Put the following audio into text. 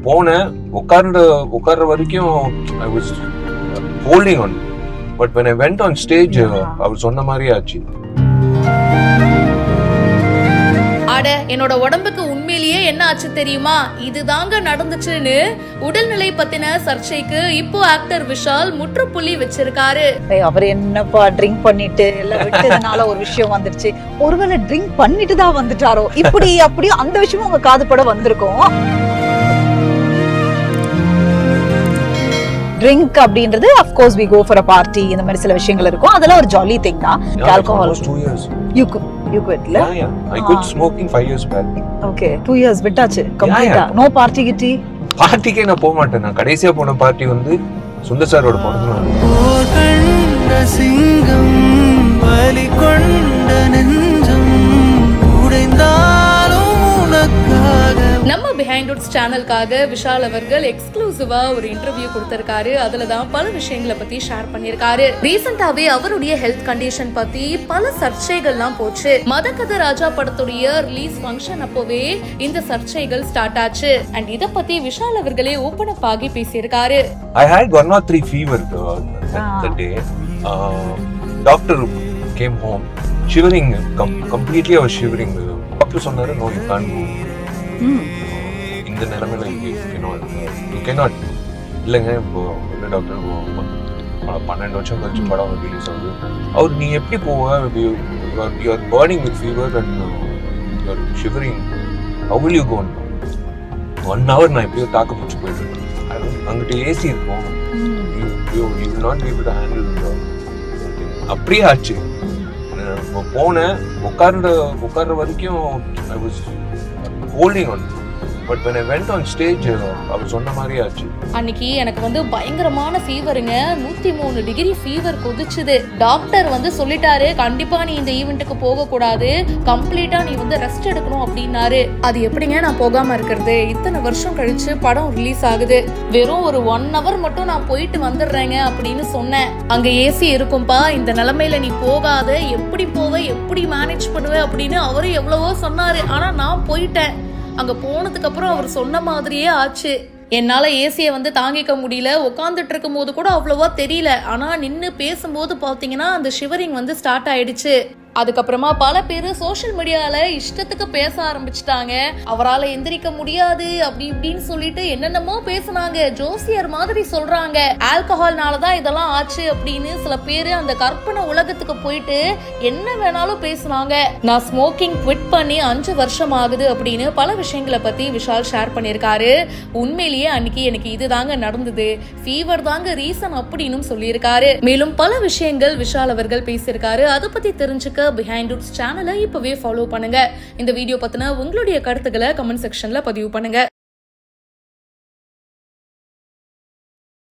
போனேன், உட்கார்ற வரைக்கும் I was holding on. But when I went on stage அவர் சொன்ன மாதிரி ஆச்சு. அட, என்னோட உடம்புக்கு உண்மையிலேயே என்ன ஆச்சு தெரியுமா, இதுதாங்க நடந்துச்சுன்னு உடல்நிலை பத்தின சர்ச்சைக்கு இப்போ ஆக்டர் விஷால் முற்றுப்புள்ளி வச்சிருக்காரு. அவர் என்னப்பா ட்ரிங்க் பண்ணிட்டு எல்லாம் விட்டதுனால ஒரு விஷயம் வந்துருச்சு, ஒருவேளை ட்ரிங்க் பண்ணிட்டு தான் வந்துட்டாரோ, இப்படி அப்படியே அந்த விஷயமும் உங்க காதுபட வந்திருக்கும். ட்ரிங்க் அப்படின்றது of course we go for a party, இந்த மாதிரி சில விஷயங்கள் இருக்கும், அதெல்லாம் ஒரு ஜாலி திங் தான். Alcohol 2 years you quit la? I quit smoking 5 years back. Okay, 2 years விட்டாச்சு கம்ப்ளீட்டா. நோ பார்ட்டி கிட்டி? பார்ட்டிக்கே நான் போக மாட்டேன். நான் கடைசியா போன பார்ட்டி வந்து சுந்தர் சாரோட பிறந்தநாள். சிங்கம் வலி கொண்ட நெஞ்சம் உடைந்தாலும் உனக்காக. நம்ம பிஹைண்ட் வுட்ஸ் சேனலுக்காக விஷால் அவர்கள் எக்ஸ்க்ளூசிவா ஒரு இன்டர்வியூ கொடுத்திருக்காரு. அதுலதான் பல விஷயங்களை பத்தி ஷேர் பண்ணிருக்காரு. ரீசெண்டாவே அவருடைய ஹெல்த் கண்டிஷன் பத்தி பல சர்ச்சைகள்லாம் போச்சு. மதகத ராஜா படத்துடைய ரிலீஸ் ஃபங்க்ஷன் அப்போவே இந்த சர்ச்சைகள் ஸ்டார்ட் ஆச்சு. அண்ட் இத பத்தி விஷால் அவர்களே ஓபன் அப் ஆகி பேசியிருக்காரு. I had 103 fever that day. Doctor came home shivering, completely I was shivering. Doctor சொன்னாரு, no you can't go. இந்த நிலைமையில you cannot. இல்லைங்க, இப்போ இல்லை டாக்டர், 12 வருஷம் கழிச்சு படம் ரிலீஸ் ஆகுது. அவர் நீ எப்படி போவ, you are burning with fever and you are shivering, how will you go? 1 hour நான் எப்படியோ தாக்கு பிடிச்சி போயிட்டு அங்கிட்ட ஏசி இருக்கும், you will not be able to handle it. அப்படியே ஆச்சு. போனேன், உட்கார்ற வரைக்கும் I was holding on. But when I went on stage அவர் சொன்ன மாதிரி ஆச்சு. அன்னைக்கு எனக்கு வந்து பயங்கரமான ஃபீவருங்க, 103 டிகிரி ஃபீவர் கொதிச்சுது. டாக்டர் வந்து சொல்லிட்டாரு, கண்டிப்பா நீ இந்த ஈவெண்ட்டுக்கு போக கூடாது, கம்ப்ளீட்டா நீ வந்து ரெஸ்ட் எடுக்கணும் அப்படின்னாரு. அது எப்படிங்க நான் போகாம இருக்கிறது? இத்தனை வருஷம் கழிச்சு படம் ரிலீஸ் ஆகுது, வெறும் ஒரு 1 hour மட்டும் நான் போயிட்டு வந்துடுறேங்க அப்படின்னு சொன்னேன். அங்க ஏசி இருக்கும்பா, இந்த நிலைமையில நீ போகாத, எப்படி போவ, எப்படி மேனேஜ் பண்ணுவ அப்படின்னு அவரு எவ்வளவோ சொன்னாரு. ஆனா நான் போயிட்டேன். அங்க போனதுக்கு அப்புறம் அவர் சொன்ன மாதிரியே ஆச்சு. என்னால ஏசியை வந்து தாங்கிக்க முடியல. உட்காந்துட்டு இருக்கும் போது கூட அவ்வளவா தெரியல, ஆனா நின்னு பேசும்போது பாத்தீங்கன்னா அந்த ஷிவரிங் வந்து ஸ்டார்ட் ஆயிடுச்சு. அதுக்கப்புறமா பல பேர் சோஷியல் மீடியால இஷ்டத்துக்கு பேச ஆரம்பிச்சுட்டாங்க. அவரால் எந்திரிக்க முடியாது அப்படி இப்படின்னு சொல்லிட்டு என்னென்னமோ பேசுனாங்க. ஜோசியர் மாதிரி சொல்றாங்க, ஆல்கஹால்னாலதான் இதெல்லாம் ஆச்சு அப்படின்னு சில பேரு அந்த கற்பனை உலகத்துக்கு போயிட்டு என்ன வேணாலும் பேசுனாங்க. நான் ஸ்மோக்கிங் குவிட் பண்ணி 5 வருஷம் ஆகுது அப்படின்னு பல விஷயங்களை பத்தி விஷால் ஷேர் பண்ணியிருக்காரு. உண்மையிலேயே அன்னைக்கு எனக்கு இதுதாங்க நடந்தது, ஃபீவர் தாங்க ரீசன் அப்படின்னு சொல்லியிருக்காரு. மேலும் பல விஷயங்கள் விஷால் அவர்கள் பேசியிருக்காரு. அதை பத்தி தெரிஞ்சுக்க பிஹைண்ட் வுட்ஸ் சேனலை இப்பவே ஃபாலோ பண்ணுங்க. இந்த வீடியோ பத்தின உங்களுடைய கருத்துக்களை கமெண்ட் செக்ஷன்ல பதிவு பண்ணுங்க.